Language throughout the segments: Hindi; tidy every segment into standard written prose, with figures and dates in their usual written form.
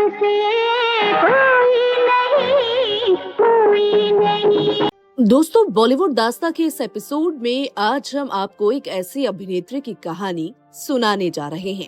जैसे कोई नहीं। दोस्तों, बॉलीवुड दास्तां के इस एपिसोड में आज हम आपको एक ऐसी अभिनेत्री की कहानी सुनाने जा रहे हैं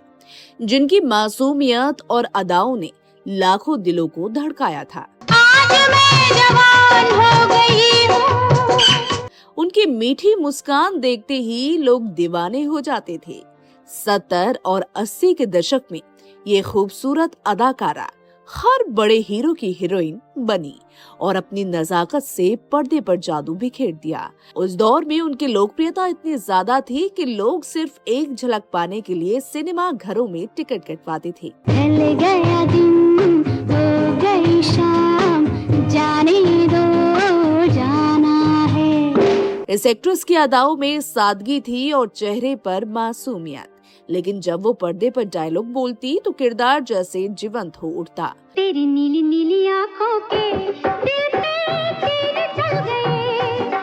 जिनकी मासूमियत और अदाओं ने लाखों दिलों को धड़काया था। आज मैं जवान हो गई हूँ। उनकी मीठी मुस्कान देखते ही लोग दीवाने हो जाते थे। 70 और 80 के दशक में ये खूबसूरत अदाकारा हर बड़े हीरो की हीरोइन बनी और अपनी नजाकत से पर्दे पर जादू बिखेर दिया। उस दौर में उनकी लोकप्रियता इतनी ज्यादा थी कि लोग सिर्फ एक झलक पाने के लिए सिनेमा घरों में टिकट कटवाते थे। ढल गया दिन, हो गई शाम, जाने दो, जाना है। इस एक्ट्रेस की अदाओं में सादगी थी और चेहरे पर मासूमियत, लेकिन जब वो पर्दे पर डायलॉग बोलती तो किरदार जैसे जीवंत हो उठता। तेरी नीली नीली आंखों के दिल पे तीर चल गए,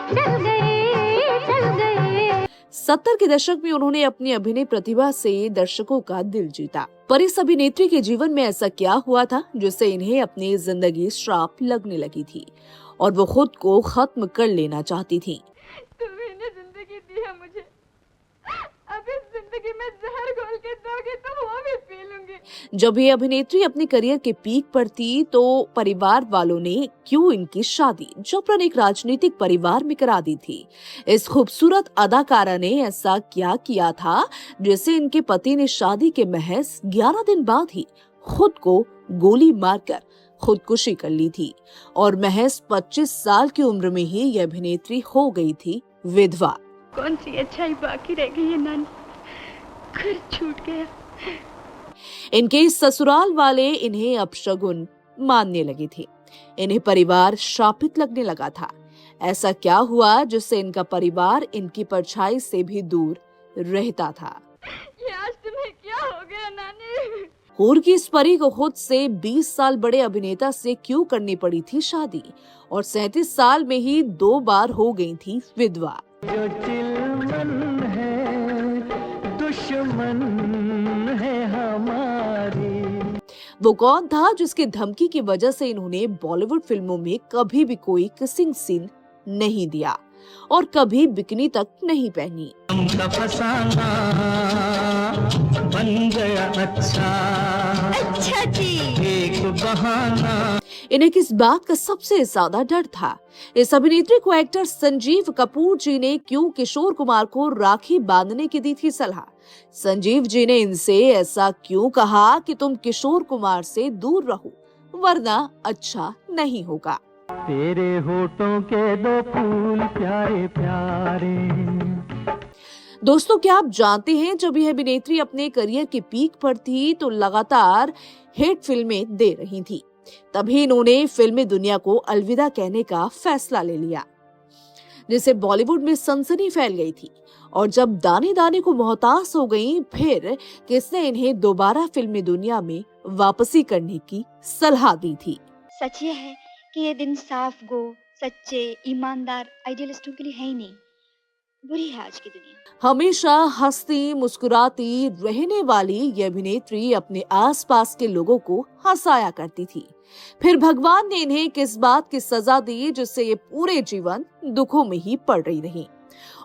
चल गए, चल गए। 70 के दशक में उन्होंने अपनी अभिनय प्रतिभा से दर्शकों का दिल जीता। पर इस अभिनेत्री के जीवन में ऐसा क्या हुआ था जिससे इन्हें अपनी जिंदगी श्राप लगने लगी थी और वो खुद को खत्म कर लेना चाहती थी। तुमने जिंदगी दी है मुझे, अब इस जिंदगी में जहर घोल के दोगे तो वो भी पी लूंगी। जब ये अभिनेत्री अपने करियर के पीक पर थी तो परिवार वालों ने क्यों इनकी शादी जबरन एक राजनीतिक परिवार में करा दी थी। इस खूबसूरत अदाकारा ने ऐसा क्या किया था जिससे इनके पति ने शादी के महज 11 दिन बाद ही खुद को गोली मारकर खुदकुशी कर ली थी और महज 25 साल की उम्र में ही यह अभिनेत्री हो गई थी विधवा। कौन सी अच्छाई बाकी रह गई है नानी, घर छूट गया। इनके ससुराल वाले इन्हें अपशगुन मानने लगे थे, इन्हें परिवार शापित लगने लगा था। ऐसा क्या हुआ जिससे इनका परिवार इनकी परछाई से भी दूर रहता था। ये आज तुम्हें क्या हो गया नानी? हूर की इस परी को खुद से 20 साल बड़े अभिनेता से क्यों करनी पड़ी थी शादी और 37 साल में ही 2 बार हो गई थी विधवा। जो चिलमन है, दुश्मन है हमारी। वो कौन था जिसके धमकी की वजह से इन्होंने बॉलीवुड फिल्मों में कभी भी कोई किसिंग सीन नहीं दिया और कभी बिकनी तक नहीं पहनी। हमका फसाना बन गया अच्छा जी। एक बहाना। इन्हें किस बात का सबसे ज्यादा डर था? इस अभिनेत्री को एक्टर संजीव कपूर जी ने क्यों किशोर कुमार को राखी बांधने की दी थी सलाह? संजीव जी ने इनसे ऐसा क्यों कहा कि तुम किशोर कुमार से दूर रहो वरना अच्छा नहीं होगा। तेरे होठों के 2 फूल प्यारे प्यारे। दोस्तों, क्या आप जानते हैं जब यह अभिनेत्री अपने करियर के पीक पर थी तो लगातार हिट फिल्में दे रही थी। तभी इन्होंने फिल्मी दुनिया को अलविदा कहने का फैसला ले लिया, जिससे बॉलीवुड में सनसनी फैल गई थी और जब दाने दाने को मोहताज हो गई, फिर किसने इन्हें दोबारा फिल्मी दुनिया में वापसी करने की सलाह दी थी। सच ये है कि ये दिन साफ गो, सच्चे, ईमानदार आइडियलिस्टों के लिए है ही नहीं, बुरी है आज की दुनिया। हमेशा हंसती मुस्कुराती रहने वाली ये अभिनेत्री अपने आसपास के लोगों को हंसाया करती थी। फिर भगवान ने इन्हें किस बात की सजा दी जिससे ये पूरे जीवन दुखों में ही पड़ रही रही।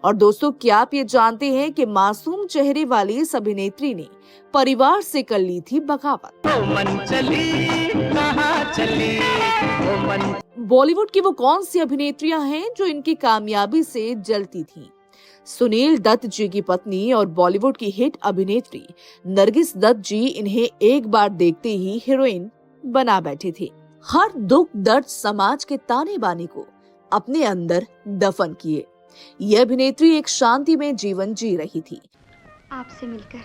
और दोस्तों, क्या आप ये जानते हैं कि मासूम चेहरे वाली इस अभिनेत्री ने परिवार से कर ली थी बगावत। बॉलीवुड की वो कौन सी अभिनेत्रियां हैं जो इनकी कामयाबी से जलती थीं? सुनील दत्त जी की पत्नी और बॉलीवुड की हिट अभिनेत्री नरगिस दत्त जी इन्हें एक बार देखते ही हीरोइन बना बैठे थे। हर दुख दर्द समाज के ताने बाने को अपने अंदर दफन किए ये अभिनेत्री एक शांति में जीवन जी रही थी। आपसे मिलकर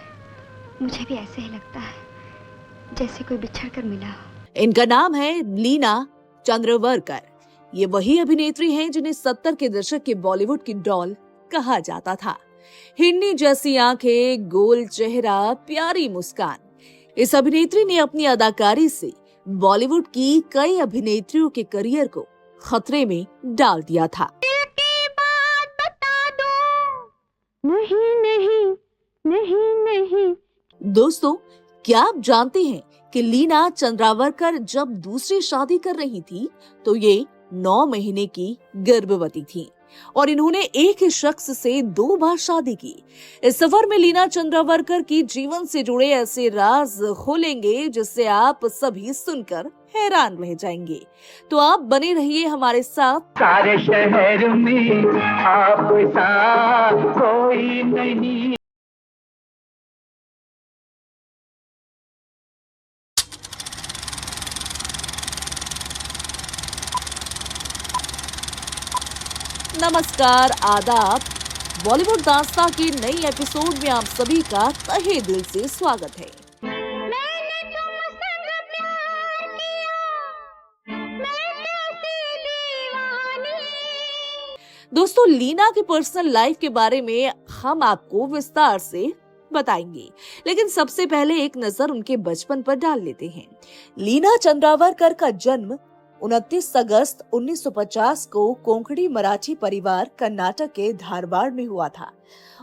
मुझे भी ऐसे ही लगता है जैसे कोई बिछड़ कर मिला हो। इनका नाम है लीना चंद्रवरकर। ये वही अभिनेत्री हैं जिन्हें 70 के दशक के बॉलीवुड की डॉल कहा जाता था। हिरनी जैसी आंखें, गोल चेहरा, प्यारी मुस्कान। इस अभिनेत्री ने अपनी अदाकारी से बॉलीवुड की कई अभिनेत्रियों के करियर को खतरे में डाल दिया था। नहीं नहीं नहीं नहीं। दोस्तों, क्या आप जानते हैं कि लीना चंद्रावरकर जब दूसरी शादी कर रही थी तो ये 9 महीने की गर्भवती थी और इन्होंने एक ही शख्स से 2 बार शादी की। इस सफर में लीना चंद्रावरकर की जीवन से जुड़े ऐसे राज खोलेंगे जिससे आप सभी सुनकर हैरान रह जाएंगे। तो आप बने रहिए हमारे साथ। सारे शहर में आप सा कोई नहीं। नमस्कार, आदाब। बॉलीवुड दास्तां की नई एपिसोड में आप सभी का तहे दिल से स्वागत है। मैंने तुमसे प्यार किया, मैं कैसी दीवानी। दोस्तों, लीना की पर्सनल लाइफ के बारे में हम आपको विस्तार से बताएंगे, लेकिन सबसे पहले एक नजर उनके बचपन पर डाल लेते हैं। लीना चंद्रावरकर का जन्म 29 अगस्त 1950 को कोंकणी मराठी परिवार कर्नाटक के धारवाड़ में हुआ था।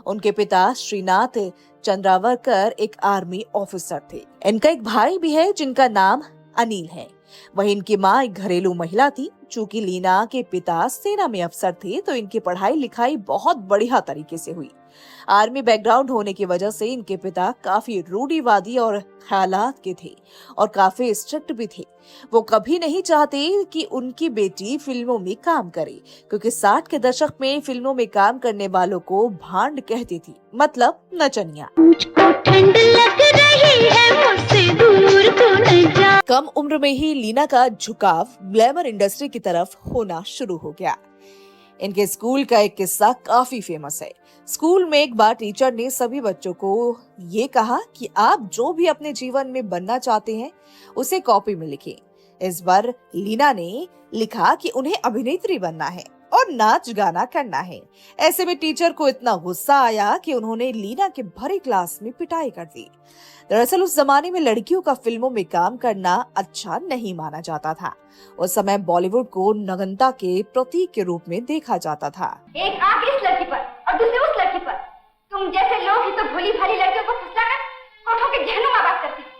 उनके पिता श्रीनाथ चंद्रावरकर एक आर्मी ऑफिसर थे। इनका एक भाई भी है जिनका नाम अनिल है। वहीं इनकी माँ एक घरेलू महिला थी। चूंकि लीना के पिता सेना में अफसर थे तो इनकी पढ़ाई लिखाई बहुत बढ़िया तरीके से हुई। आर्मी बैकग्राउंड होने की वजह से इनके पिता काफी रूढ़िवादी और ख्यालात के थे और काफी स्ट्रिक्ट भी थे। वो कभी नहीं चाहते कि उनकी बेटी फिल्मों में काम करे, क्योंकि 60 के दशक में फिल्मों में काम करने वालों को भांड कहती थी, मतलब नचनिया। मुझको ठंड लग रही है, मुझसे दूर तू न जा। कम उम्र में ही लीना का झुकाव ग्लैमर इंडस्ट्री की तरफ होना शुरू हो गया। इनके स्कूल का एक किस्सा काफी फेमस है। स्कूल में एक बार टीचर ने सभी बच्चों को ये कहा कि आप जो भी अपने जीवन में बनना चाहते हैं उसे कॉपी में लिखें। इस बार लीना ने लिखा कि उन्हें अभिनेत्री बनना है और नाच गाना करना है। ऐसे में टीचर को इतना गुस्सा आया कि उन्होंने लीना के भरी क्लास में पिटाई कर दी। दरअसल उस जमाने में लड़कियों का फिल्मों में काम करना अच्छा नहीं माना जाता था। उस समय बॉलीवुड को नग्नता के प्रतीक के रूप में देखा जाता था। एक आंख इस लड़की पर और दूसरी उस लड़की पर। तुम जैसे लोग ही तो भोली भाली लड़कियों को फुसलाकर होठों के जहनुम आबाद करते हो।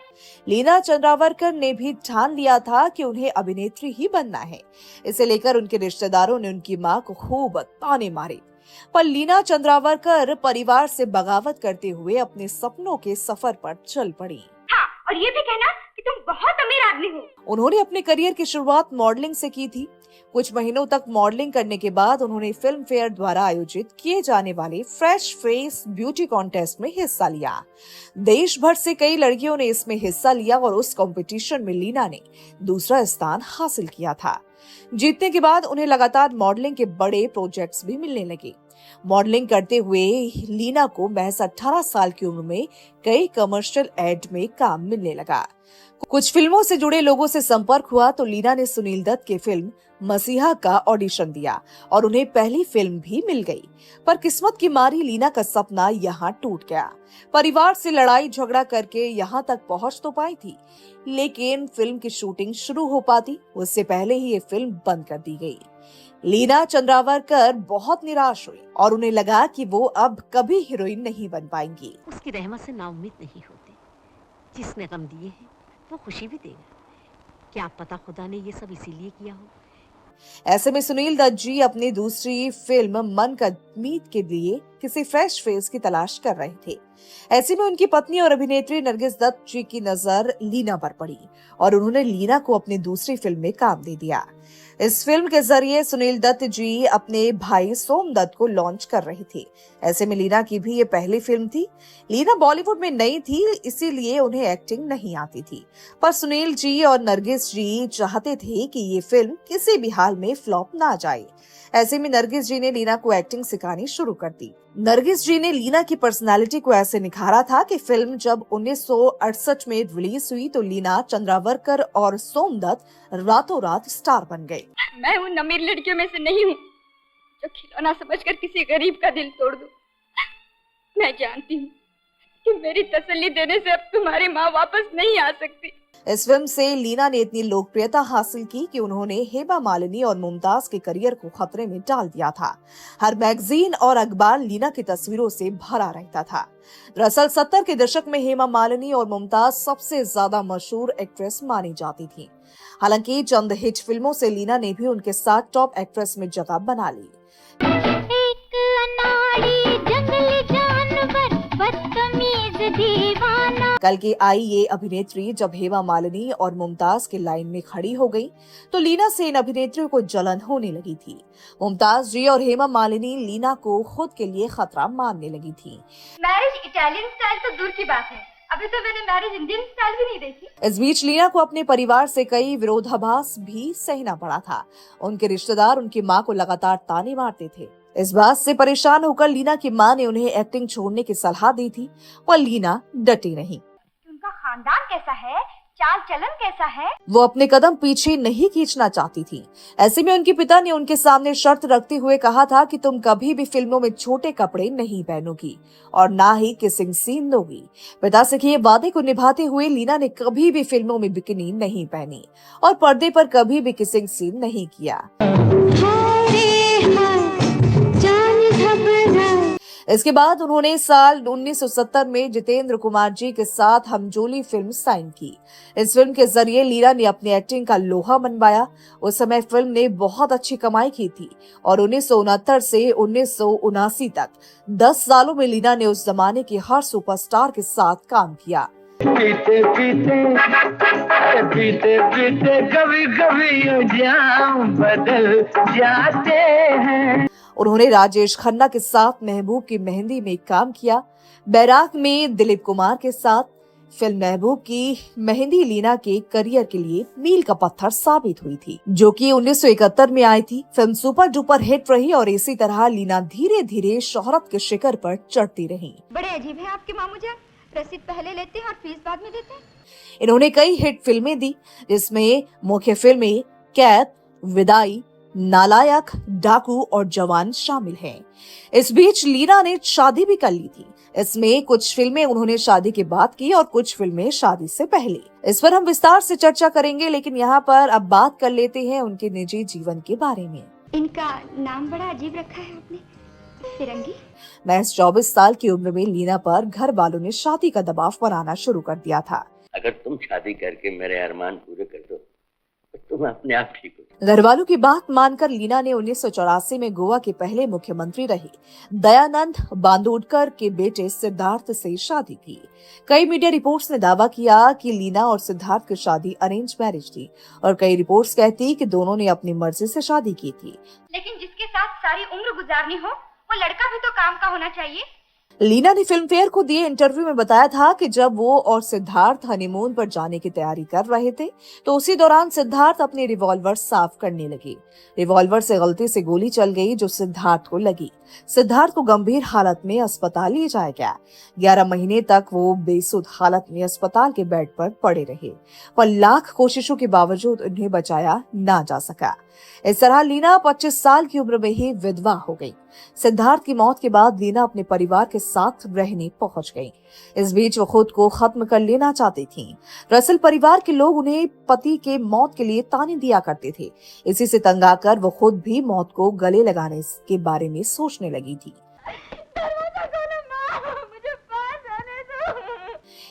लीना चंद्रावरकर ने भी ठान लिया था कि उन्हें अभिनेत्री ही बनना है। इसे लेकर उनके रिश्तेदारों ने उनकी मां को खूब ताने मारे, पर लीना चंद्रावरकर परिवार से बगावत करते हुए अपने सपनों के सफर पर चल पड़ी। हाँ, और ये भी कहना कि तुम बहुत अमीर आदमी हो। उन्होंने अपने करियर की शुरुआत मॉडलिंग से की थी। कुछ महीनों तक मॉडलिंग करने के बाद उन्होंने फिल्म फेयर द्वारा आयोजित किए जाने वाले फ्रेश फेस ब्यूटी कॉन्टेस्ट में हिस्सा लिया। देश भर से कई लड़कियों ने इसमें हिस्सा लिया और उस कंपटीशन में लीना ने दूसरा स्थान हासिल किया था। जीतने के बाद उन्हें लगातार मॉडलिंग के बड़े प्रोजेक्ट्स भी मिलने लगे। मॉडलिंग करते हुए लीना को महज 18 साल की उम्र में कई कमर्शियल एड में काम मिलने लगा। कुछ फिल्मों से जुड़े लोगों से संपर्क हुआ तो लीना ने सुनील दत्त की फिल्म मसीहा का ऑडिशन दिया और उन्हें पहली फिल्म भी मिल गई। पर किस्मत की मारी लीना का सपना यहाँ टूट गया। परिवार से लड़ाई झगड़ा करके यहाँ तक पहुँच तो पाई थी, लेकिन फिल्म की शूटिंग शुरू हो पाती उससे पहले ही ये फिल्म बंद कर दी गई। लीना चंद्रावरकर बहुत निराश हुई और उन्हें लगा कि वो अब कभी हीरोइन नहीं बन पाएंगी। उसकी रहमत से नाउम्मीद नहीं होते। जिसने गम दिए हैं वो खुशी भी देगा। क्या पता खुदा ने ये सब इसीलिए किया हो। ऐसे में सुनील दत्त जी अपनी दूसरी फिल्म मन का मीत के लिए किसी फ्रेश फेस की तलाश कर रहे थे। ऐसे में उनकी पत्नी और अभिनेत्री नरगिस दत्त जी की नजर लीना पर पड़ी और उन्होंने लीना को अपनी दूसरी फिल्म में काम दे दिया। इस फिल्म के जरिए सुनील दत्त जी अपने भाई सोम दत्त को लॉन्च कर रहे थे। ऐसे में लीना की भी ये पहली फिल्म थी। लीना बॉलीवुड में नई थी, इसीलिए उन्हें एक्टिंग नहीं आती थी, पर सुनील जी और नरगिस जी चाहते थे कि ये फिल्म किसी भी हाल में फ्लॉप ना जाए। ऐसे में नरगिस जी ने लीना को एक्टिंग सिखानी शुरू कर दी। नरगिस जी ने लीना की पर्सनालिटी को ऐसे निखारा था कि फिल्म जब 1968 में रिलीज हुई तो लीना चंद्रावरकर और सोम दत्त रातों रात स्टार बन गए। मैं उन अमीर लड़कियों में से नहीं हूँ जो खिलौना समझकर किसी गरीब का दिल तोड़ दूं। मैं जानती हूँ कि मेरी तसल्ली देने से अब तुम्हारी माँ वापस नहीं आ सकती। इस फिल्म से लीना ने इतनी लोकप्रियता हासिल की कि उन्होंने हेमा मालिनी और मुमताज के करियर को खतरे में डाल दिया था। हर मैगजीन और अखबार लीना की तस्वीरों से भरा रहता था। दरअसल 70 के दशक में हेमा मालिनी और मुमताज सबसे ज्यादा मशहूर एक्ट्रेस मानी जाती थी। हालांकि चंद हिट फिल्मों से लीना ने भी उनके साथ टॉप एक्ट्रेस में जगह बना ली। एक अनाड़ी जंगली जानवर बदतमीज दीवाना। कल की आई ये अभिनेत्री जब हेमा मालिनी और मुमताज के लाइन में खड़ी हो गई तो लीना से इन अभिनेत्रियों को जलन होने लगी थी। मुमताज जी और हेमा मालिनी लीना को खुद के लिए खतरा मानने लगी थी। मैरिज इटालियन स्टाइल तो दूर की बात है, अभी तो मैंने मैरिज इंडियन स्टाइल भी नहीं देखी। इस बीच लीना को अपने परिवार से कई विरोधाभास भी सहना पड़ा था। उनके रिश्तेदार उनकी मां को लगातार ताने मारते थे। इस बात से परेशान होकर लीना की मां ने उन्हें एक्टिंग छोड़ने की सलाह दी थी, पर लीना डटी नहीं। उनका खानदान कैसा है, चाल चलन कैसा है? वो अपने कदम पीछे नहीं खींचना चाहती थी। ऐसे में उनके पिता ने उनके सामने शर्त रखते हुए कहा था कि तुम कभी भी फिल्मों में छोटे कपड़े नहीं पहनोगी और ना ही किसिंग सीन दोगी। पिता से किए वादे को निभाते हुए लीना ने कभी भी फिल्मों में बिकिनी नहीं पहनी और पर्दे पर कभी भी किसिंग सीन नहीं किया। इसके बाद उन्होंने साल 1970 में जितेंद्र कुमार जी के साथ हमजोली फिल्म साइन की। इस फिल्म के जरिए लीना ने अपनी एक्टिंग का लोहा मनवाया। उस समय फिल्म ने बहुत अच्छी कमाई की थी और 1969 से 1979 तक 10 सालों में लीना ने उस जमाने के हर सुपरस्टार के साथ काम किया। पीते पीते पीते पीते कभी कभी जाम बदल जाते हैं। उन्होंने राजेश खन्ना के साथ महबूब की मेहंदी में काम किया। बैराग में दिलीप कुमार के साथ फिल्म महबूब की मेहंदी लीना के करियर के लिए मील का पत्थर साबित हुई थी, जो कि 1971 में आई थी। फिल्म सुपर डुपर हिट रही और इसी तरह लीना धीरे धीरे शोहरत के शिखर पर चढ़ती रही। बड़े अजीब है आपके मामू जान, रसीद पहले लेते हैं और फीस बाद में देते हैं। इन्होंने कई हिट फिल्में दी, जिसमें मुख्य फिल्में कैद, विदाई, नालायक, डाकू और जवान शामिल हैं। इस बीच लीना ने शादी भी कर ली थी। इसमें कुछ फिल्में उन्होंने शादी के बाद की और कुछ फिल्में शादी से पहले। इस पर हम विस्तार से चर्चा करेंगे, लेकिन यहाँ पर अब बात कर लेते हैं उनके निजी जीवन के बारे में। इनका नाम बड़ा अजीब रखा है आपने, फिरंगी। महज 24 साल की उम्र में लीना पर घर वालों ने शादी का दबाव बनाना शुरू कर दिया था। अगर तुम शादी करके मेरे अरमान पूरे कर दो तो तुम अपने आप ठीक हो। घर वालों की बात मानकर लीना ने 1984 में गोवा के पहले मुख्यमंत्री रहे दयानंद बांदोडकर के बेटे सिद्धार्थ से शादी की। कई मीडिया रिपोर्ट्स ने दावा किया कि लीना और सिद्धार्थ की शादी अरेंज मैरिज थी और कई रिपोर्ट्स कहती कि दोनों ने अपनी मर्जी से शादी की थी। लेकिन जिसके साथ सारी उम्र गुजारनी हो वो लड़का भी तो काम का होना चाहिए। लीना ने फिल्म फेयर को दिए इंटरव्यू में बताया था कि जब वो और सिद्धार्थ हनीमून पर जाने की तैयारी कर रहे थे तो उसी दौरान सिद्धार्थ अपनी रिवॉल्वर साफ करने लगे। रिवॉल्वर से गलती से गोली चल गई जो सिद्धार्थ को लगी। सिद्धार्थ को गंभीर हालत में अस्पताल ले जाया गया। 11 महीने तक वो बेसुध हालत में अस्पताल के बेड पर पड़े रहे, पर लाख कोशिशों के बावजूद उन्हें बचाया ना जा सका। इस तरह लीना 25 साल की उम्र में ही विधवा हो गई। सिद्धार्थ की मौत के बाद लीना अपने परिवार के साथ रहने पहुंच गई। इस बीच वो खुद को खत्म कर लेना चाहती थीं। दरअसल परिवार के लोग उन्हें पति के मौत के लिए ताने दिया करते थे। इसी से तंग आकर वो खुद भी मौत को गले लगाने के बारे में सोचने लगी थी।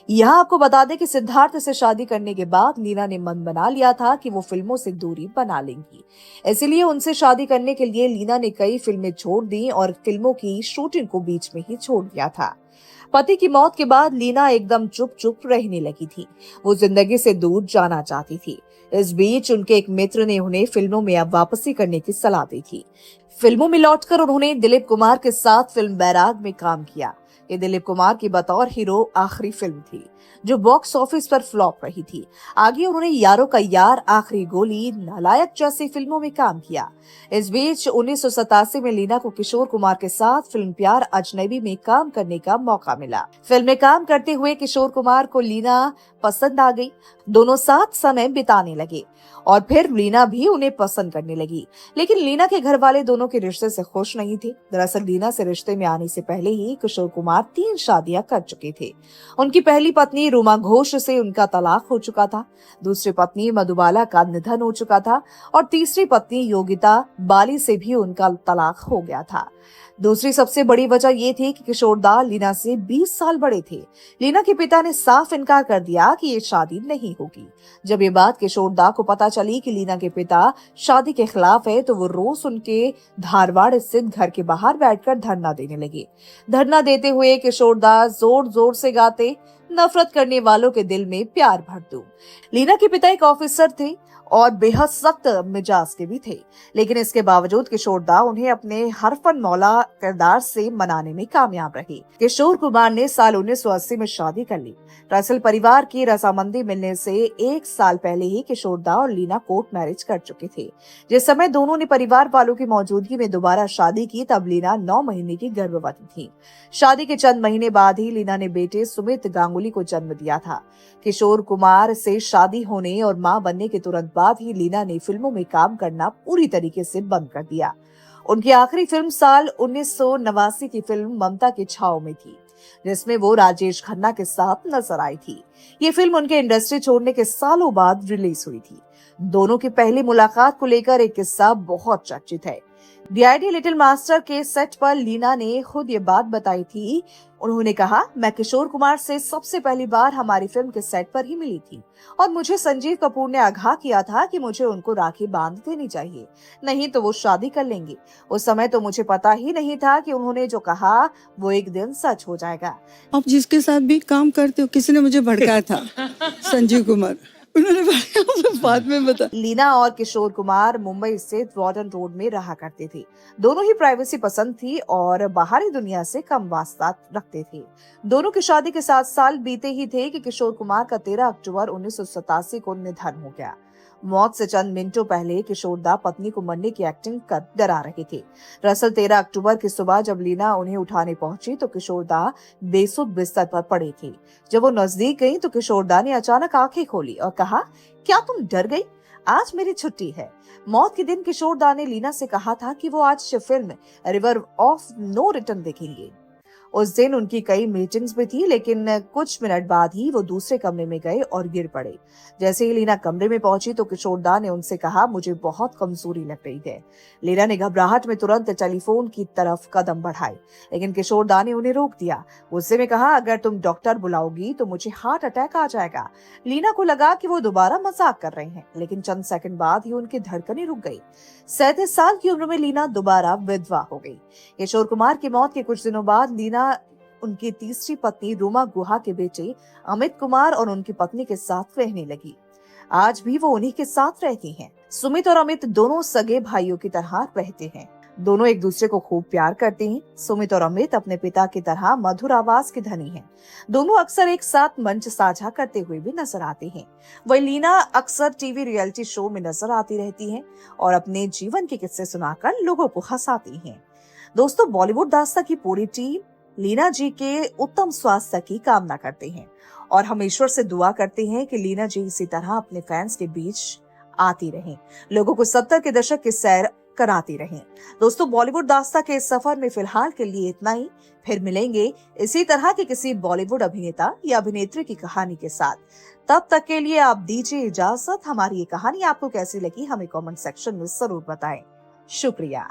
यहाँ आपको बता दें कि सिद्धार्थ से शादी करने के बाद लीना ने मन बना लिया था कि वो फिल्मों से दूरी बना लेंगी। इसीलिए उनसे शादी करने के लिए लीना ने कई फिल्में छोड़ दी और फिल्मों की शूटिंग को बीच में ही छोड़ दिया था। पति की मौत के बाद लीना एकदम चुप चुप रहने लगी थी। वो जिंदगी से दूर जाना चाहती थी। इस बीच उनके एक मित्र ने उन्हें फिल्मों में अब वापसी करने की सलाह दी थी। फिल्मों में लौटकर उन्होंने दिलीप कुमार के साथ फिल्म बैराग में काम किया। ये दिलीप कुमार की बतौर हीरो आखिरी फिल्म थी जो बॉक्स ऑफिस पर फ्लॉप रही थी। आगे उन्होंने यारों का यार, आखिरी गोली, नालायक जैसी फिल्मों में काम किया। इस बीच 1987 में लीना को किशोर कुमार के साथ फिल्म प्यार अजनबी में काम करने का मौका मिला। फिल्म में काम करते हुए किशोर कुमार को लीना पसंद आ गई। दोनों साथ समय बिताने लगे और फिर लीना भी उन्हें पसंद करने लगी। लेकिन लीना के घर वाले दोनों के रिश्ते से खुश नहीं थे। दरअसल लीना से रिश्ते में आने से पहले ही किशोर कुमार कुमार 3 शादियां कर चुके थे। उनकी पहली पत्नी रूमा घोष से उनका तलाक हो चुका था, दूसरी पत्नी मधुबाला का निधन हो चुका था और तीसरी पत्नी योगिता बाली से भी उनका तलाक हो गया था। दूसरी सबसे बड़ी वजह ये थी कि किशोरदा लीना से 20 साल बड़े थे। लीना के पिता ने साफ इनकार कर दिया कि ये शादी नहीं होगी। जब ये बात किशोरदा को पता चली कि लीना के पिता शादी के खिलाफ है, तो वो रोज उनके धारवाड़ स्थित घर के बाहर बैठकर धरना देने लगे। धरना देते हुए किशोरदा जोर जोर से गाते, नफरत करने वालों के दिल में प्यार भर दूं। लीना के पिता एक ऑफिसर थे और बेहद सख्त मिजाज के भी थे, लेकिन इसके बावजूद किशोरदा उन्हें अपने हरफन मौला किरदार से मनाने में कामयाब रहे। किशोर कुमार ने साल 1980 में शादी कर ली। दरअसल परिवार की रजामंदी मिलने से 1 साल पहले ही किशोरदा और लीना कोर्ट मैरिज कर चुके थे। जिस समय दोनों ने परिवार वालों की मौजूदगी में दोबारा शादी की, तब लीना 9 महीने की गर्भवती थी। शादी के चंद महीने बाद ही लीना ने बेटे सुमित गांगुली को जन्म दिया था। किशोर कुमार से शादी होने और मां बनने के तुरंत बाद ही लीना ने फिल्मों में काम करना पूरी तरीके से बंद कर दिया। उनकी आखिरी फिल्म साल 1989 की फिल्म ममता की छाव में थी, जिसमें वो राजेश खन्ना के साथ नजर आई थी। ये फिल्म उनके इंडस्ट्री छोड़ने के सालों बाद रिलीज हुई थी। दोनों की पहली मुलाकात को लेकर एक किस्सा बहुत चर्चित है। द आइडिया लिटिल मास्टर के सेट पर लीना ने खुद ये बात बताई थी। उन्होंने कहा, मैं किशोर कुमार से सबसे पहली बार हमारी फिल्म के सेट पर ही मिली थी और मुझे संजीव कपूर ने आगाह किया था कि मुझे उनको राखी बांध देनी चाहिए, नहीं तो वो शादी कर लेंगे। उस समय तो मुझे पता ही नहीं था कि उन्होंने जो कहा वो एक दिन सच हो जाएगा। आप जिसके साथ भी काम करते हो, किसी ने मुझे भड़काया था, संजीव कुमार, उन्होंने बाद में बता। लीना और किशोर कुमार मुंबई स्थित वार्डन रोड में रहा करते थे। दोनों ही प्राइवेसी पसंद थी और बाहरी दुनिया से कम वास्ता रखते थे। दोनों की शादी के 7 साल बीते ही थे कि किशोर कुमार का 13 अक्टूबर 1987 को निधन हो गया। मौत से चंद मिनटों पहले किशोरदा पत्नी को मरने की एक्टिंग कर डरा रहे थे। दरअसल 13 अक्टूबर की सुबह जब लीना उन्हें उठाने पहुंची तो किशोरदा बेसुध बिस्तर पर पड़े थे। जब वो नजदीक गई तो किशोरदा ने अचानक आंखें खोली और कहा, क्या तुम डर गई? आज मेरी छुट्टी है। मौत के दिन किशोरदा ने लीना से कहा था कि वो आज film River of No Return देखेंगे। उस दिन उनकी कई मीटिंग्स भी थी, लेकिन कुछ मिनट बाद ही वो दूसरे कमरे में गए और गिर पड़े। जैसे ही लीना कमरे में पहुंची तो किशोरदा ने उनसे कहा, मुझे बहुत कमजोरी लग रही है। लीना ने घबराहट में तुरंत टेलीफोन की तरफ कदम बढ़ाए, लेकिन किशोरदा ने उन्हें रोक दिया। गुस्से में कहा, अगर तुम डॉक्टर बुलाओगी तो मुझे हार्ट अटैक आ जाएगा। लीना को लगा कि वो दोबारा मजाक कर रहे हैं, लेकिन चंद सेकंड बाद ही उनकी धड़कनें रुक गई। 37 साल की उम्र में लीना दोबारा विधवा हो गई। किशोर कुमार की मौत के कुछ दिनों बाद लीना उनकी तीसरी पत्नी रूमा गुहा के बेटे अमित कुमार और उनकी पत्नी के साथ रहने लगी। आज भी वो उन्हीं के साथ रहती हैं। सुमित और अमित दोनों सगे भाइयों की तरह रहते हैं। दोनों एक दूसरे को खूब प्यार करते हैं। सुमित और अमित अपने पिता की तरह मधुर आवाज के धनी हैं। दोनों अक्सर एक साथ मंच साझा करते हुए भी नजर आते हैं। वही लीना अक्सर टीवी रियलिटी शो में नजर आती रहती हैं और अपने जीवन के किस्से सुनाकर लोगों को हंसाती हैं। दोस्तों, बॉलीवुड दास्ता की पूरी टीम लीना जी के उत्तम स्वास्थ्य की कामना करते हैं और हम ईश्वर से दुआ करते हैं कि लीना जी इसी तरह अपने फैंस के बीच आती रहें, लोगों को 70 के दशक की सैर कराती रहें। दोस्तों, बॉलीवुड दास्ता के इस सफर में फिलहाल के लिए इतना ही। फिर मिलेंगे इसी तरह के किसी बॉलीवुड अभिनेता या अभिनेत्री की कहानी के साथ। तब तक के लिए आप दीजिए इजाजत। हमारी ये कहानी आपको कैसी लगी हमें कमेंट सेक्शन में जरूर बताएं। शुक्रिया।